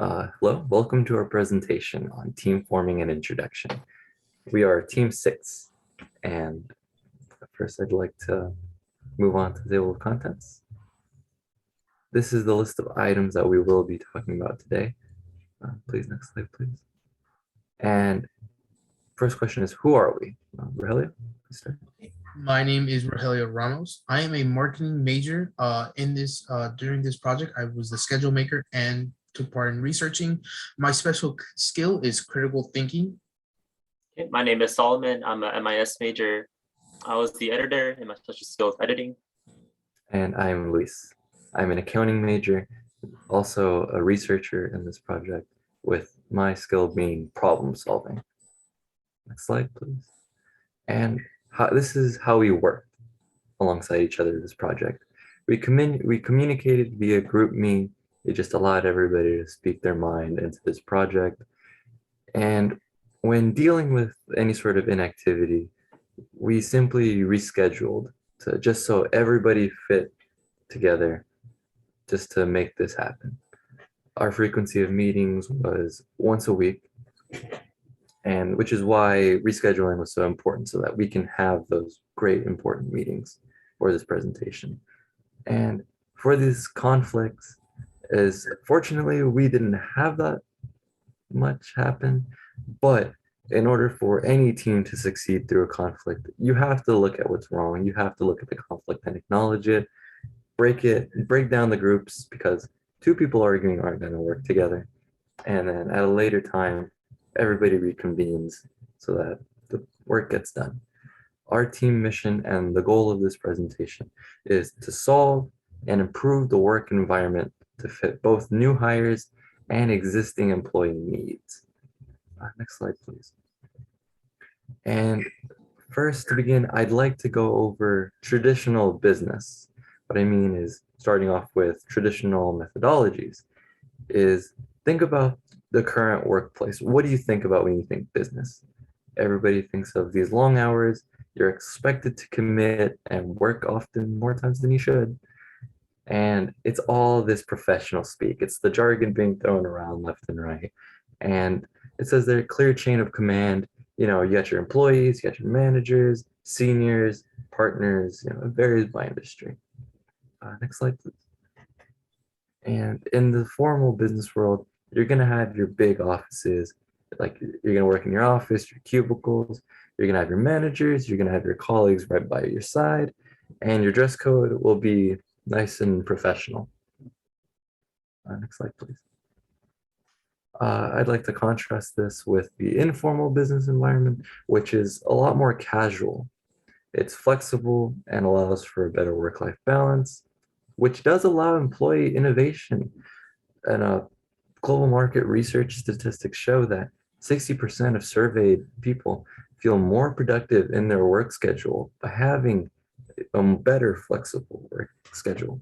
Hello, welcome to our presentation on team forming and introduction. We are Team 6, and first I'd like to move on to the table of contents. This is the list of items that we will be talking about today. Please, next slide, please. And first question is, who are we? Rogelio, please start. My name is Rogelio Ramos. I am a marketing major. During this project, I was the schedule maker and took part in researching. My special skill is critical thinking. Okay, my name is Solomon. I'm a MIS major. I was the editor and my special skill is editing. And I'm Luis. I'm an accounting major, also a researcher in this project, with my skill being problem solving. Next slide, please. And this is how we work alongside each other in this project. We communicated via GroupMe. It just allowed everybody to speak their mind into this project. And when dealing with any sort of inactivity, we simply rescheduled to just so everybody fit together just to make this happen. Our frequency of meetings was once a week, and which is why rescheduling was so important, so that we can have those great important meetings for this presentation. And for these conflicts, fortunately we didn't have that much happen, but in order for any team to succeed through a conflict, you have to look at what's wrong. You have to look at the conflict and acknowledge it, break down the groups, because two people arguing aren't going to work together. And then at a later time, everybody reconvenes so that the work gets done. Our team mission and the goal of this presentation is to solve and improve the work environment to fit both new hires and existing employee needs. Next slide, please. And first, to begin, I'd like to go over traditional business. What I mean is, starting off with traditional methodologies, is think about the current workplace. What do you think about when you think business? Everybody thinks of these long hours. You're expected to commit and work often more times than you should. And it's all this professional speak. It's the jargon being thrown around left and right. And it says there's a clear chain of command. You got your employees, you got your managers, seniors, partners, it varies by industry. Next slide, please. And in the formal business world, you're going to have your big offices, like you're going to work in your office, your cubicles, you're going to have your managers, you're going to have your colleagues right by your side, and your dress code will be nice and professional. Next slide, please. I'd like to contrast this with the informal business environment, which is a lot more casual. It's flexible and allows for a better work-life balance, which does allow employee innovation. And global market research statistics show that 60% of surveyed people feel more productive in their work schedule by having a better flexible work schedule.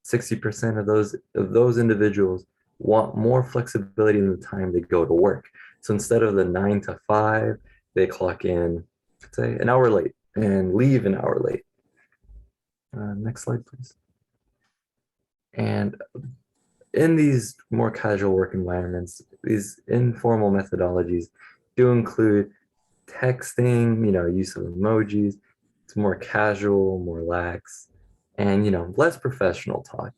60% of those individuals want more flexibility in the time they go to work. So instead of the 9 to 5, they clock in, say, an hour late and leave an hour late. Next slide, please. And in these more casual work environments, these informal methodologies do include texting, use of emojis. It's more casual, more lax, and less professional talk.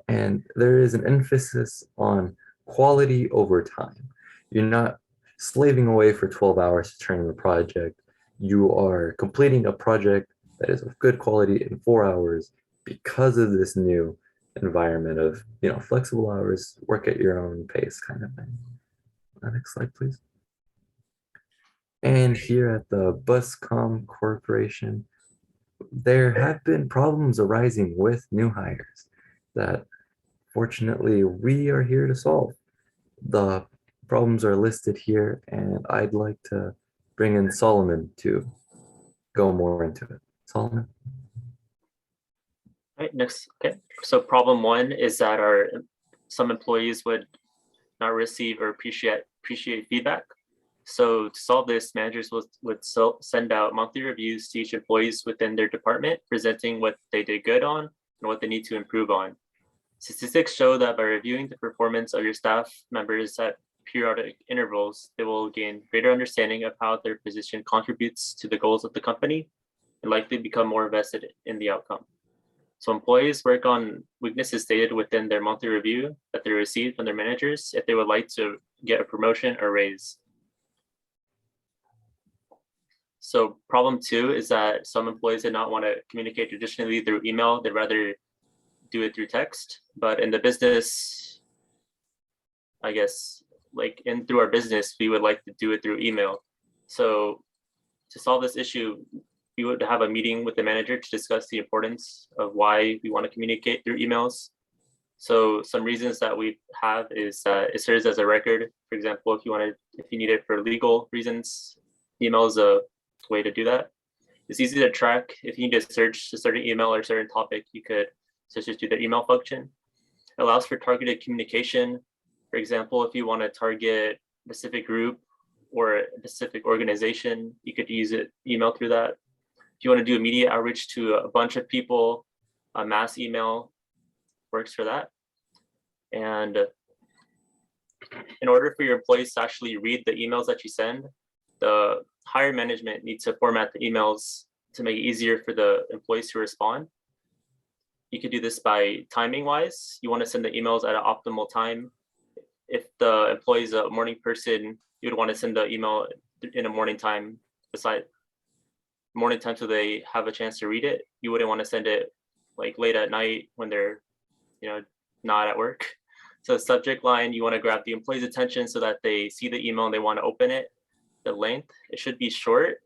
And there is an emphasis on quality over time. You're not slaving away for 12 hours to turn in a project. You are completing a project that is of good quality in 4 hours because of this new environment of flexible hours, work at your own pace kind of thing. Next slide, please. And here at the Buscom Corporation, there have been problems arising with new hires that fortunately we are here to solve. The problems are listed here, and I'd like to bring in Solomon to go more into it. Solomon? All right, next. Okay, so problem one is that some employees would not receive or appreciate feedback. So to solve this, managers would send out monthly reviews to each employees within their department, presenting what they did good on and what they need to improve on. Statistics show that by reviewing the performance of your staff members at periodic intervals, they will gain greater understanding of how their position contributes to the goals of the company and likely become more invested in the outcome. So employees work on weaknesses stated within their monthly review that they receive from their managers if they would like to get a promotion or raise. So problem 2 is that some employees did not want to communicate traditionally through email. They'd rather do it through text. But in the business, I guess, through our business, we would like to do it through email. So to solve this issue, we would have a meeting with the manager to discuss the importance of why we want to communicate through emails. So some reasons that we have is that it serves as a record. For example, if you need it for legal reasons, email is a way to do that. It's easy to track. If you need to search a certain email or a certain topic, you could just do the email function. It allows for targeted communication. For example, if you want to target a specific group or a specific organization, you could use email through that. If you want to do immediate outreach to a bunch of people, a mass email works for that. And in order for your employees to actually read the emails that you send, the higher management needs to format the emails to make it easier for the employees to respond. You could do this by timing wise. You want to send the emails at an optimal time. If the employee is a morning person, you would want to send the email in a morning time, so they have a chance to read it. You wouldn't want to send it late at night when they're not at work. So subject line, you want to grab the employee's attention so that they see the email and they want to open it. The length, it should be short,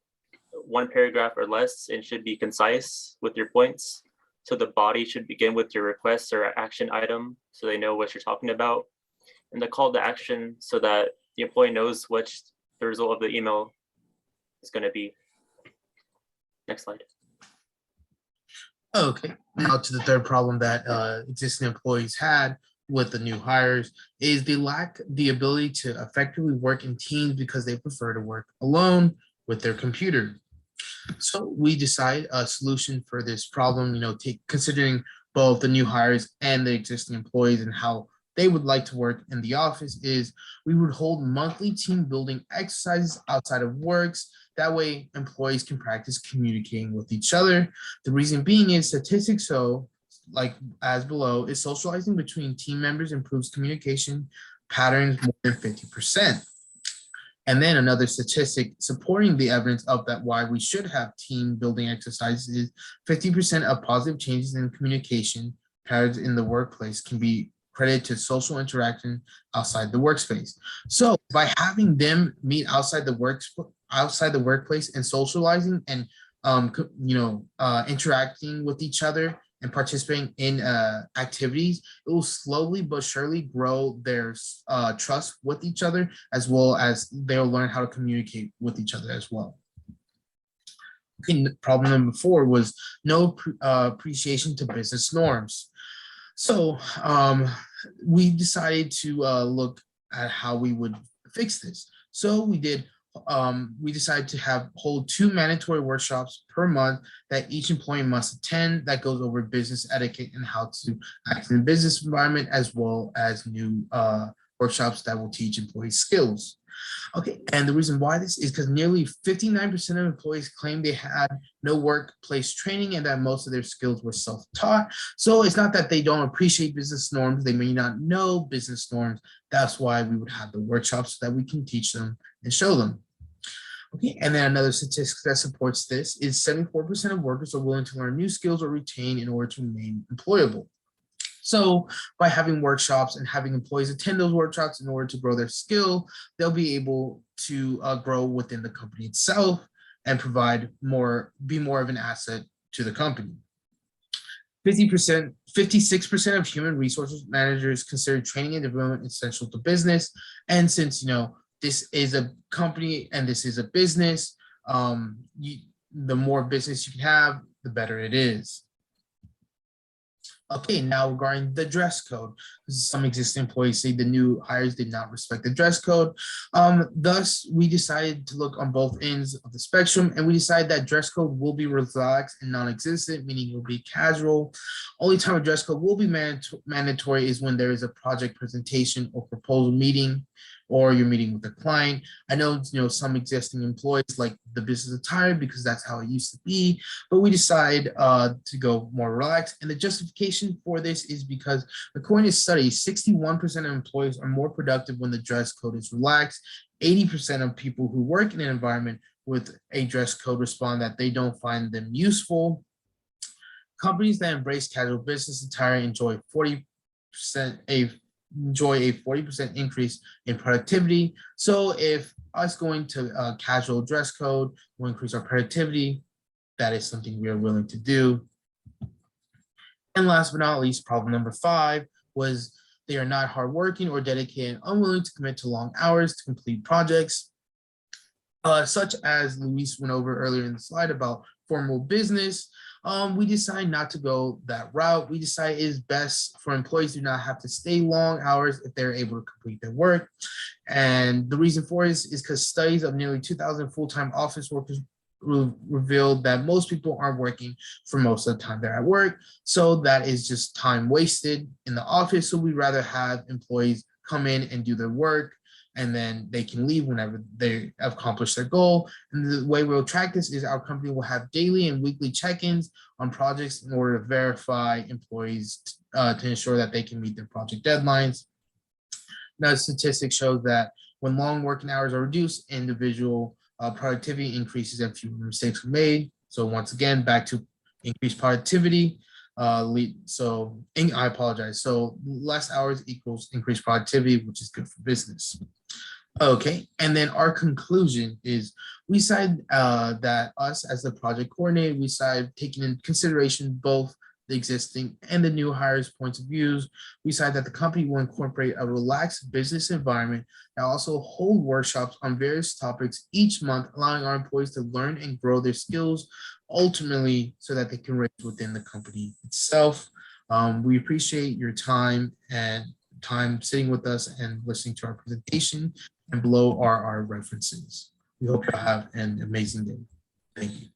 1 paragraph or less, and should be concise with your points. So the body should begin with your request or action item so they know what you're talking about. And the call to action so that the employee knows what the result of the email is going to be. Next slide. Okay, now to the third problem that existing employees had with the new hires is they lack the ability to effectively work in teams because they prefer to work alone with their computer. So we decide a solution for this problem, considering both the new hires and the existing employees and how they would like to work in the office, is we would hold monthly team building exercises outside of works. That way employees can practice communicating with each other. The reason being is statistics show, as below, is socializing between team members improves communication patterns more than 50%. And then another statistic supporting the evidence of that why we should have team building exercises is 50% of positive changes in communication patterns in the workplace can be credited to social interaction outside the workspace. So by having them meet outside the workplace and socializing and interacting with each other and participating in activities, it will slowly but surely grow their trust with each other, as well as they'll learn how to communicate with each other as well. Problem number 4 was no appreciation to business norms. So we decided to look at how we would fix this. So we decided to hold 2 mandatory workshops per month that each employee must attend that goes over business etiquette and how to act in a business environment, as well as new workshops that will teach employees skills. Okay, and the reason why this is because nearly 59% of employees claim they had no workplace training and that most of their skills were self-taught. So it's not that they don't appreciate business norms, they may not know business norms. That's why we would have the workshops so that we can teach them and show them. Okay, and then another statistic that supports this is 74% of workers are willing to learn new skills or retain in order to remain employable. So by having workshops and having employees attend those workshops in order to grow their skill, they'll be able to grow within the company itself and be more of an asset to the company. 56% of human resources managers consider training and development essential to business. And since, this is a company and this is a business, the more business you can have, the better it is. Okay, now regarding the dress code, some existing employees say the new hires did not respect the dress code. Thus, we decided to look on both ends of the spectrum, and we decided that dress code will be relaxed and non-existent, meaning it will be casual. Only time a dress code will be mandatory is when there is a project presentation or proposal meeting, or you're meeting with a client. I know, some existing employees like the business attire because that's how it used to be, but we decide to go more relaxed. And the justification for this is because according to studies, 61% of employees are more productive when the dress code is relaxed. 80% of people who work in an environment with a dress code respond that they don't find them useful. Companies that embrace casual business attire enjoy 40% a 40% increase in productivity. So if us going to a casual dress code will increase our productivity, that is something we are willing to do. And last but not least, problem number 5 was they are not hardworking or dedicated, unwilling to commit to long hours to complete projects, such as Luis went over earlier in the slide about formal business. We decide not to go that route. We decide it is best for employees to not have to stay long hours if they're able to complete their work. And the reason for this is because studies of nearly 2,000 full-time office workers revealed that most people aren't working for most of the time they're at work. So that is just time wasted in the office. So we'd rather have employees come in and do their work, and then they can leave whenever they accomplish their goal. And the way we'll track this is our company will have daily and weekly check-ins on projects in order to verify employees to ensure that they can meet their project deadlines. Now, statistics show that when long working hours are reduced, individual productivity increases and fewer mistakes are made. So once again, back to increased productivity. I apologize. So less hours equals increased productivity, which is good for business. Okay, and then our conclusion is we decided that us as the project coordinator, we decided taking into consideration both the existing and the new hires' points of views. We decided that the company will incorporate a relaxed business environment and also hold workshops on various topics each month, allowing our employees to learn and grow their skills, ultimately so that they can raise within the company itself. We appreciate your time sitting with us and listening to our presentation, and below are our references. We hope you have an amazing day. Thank you.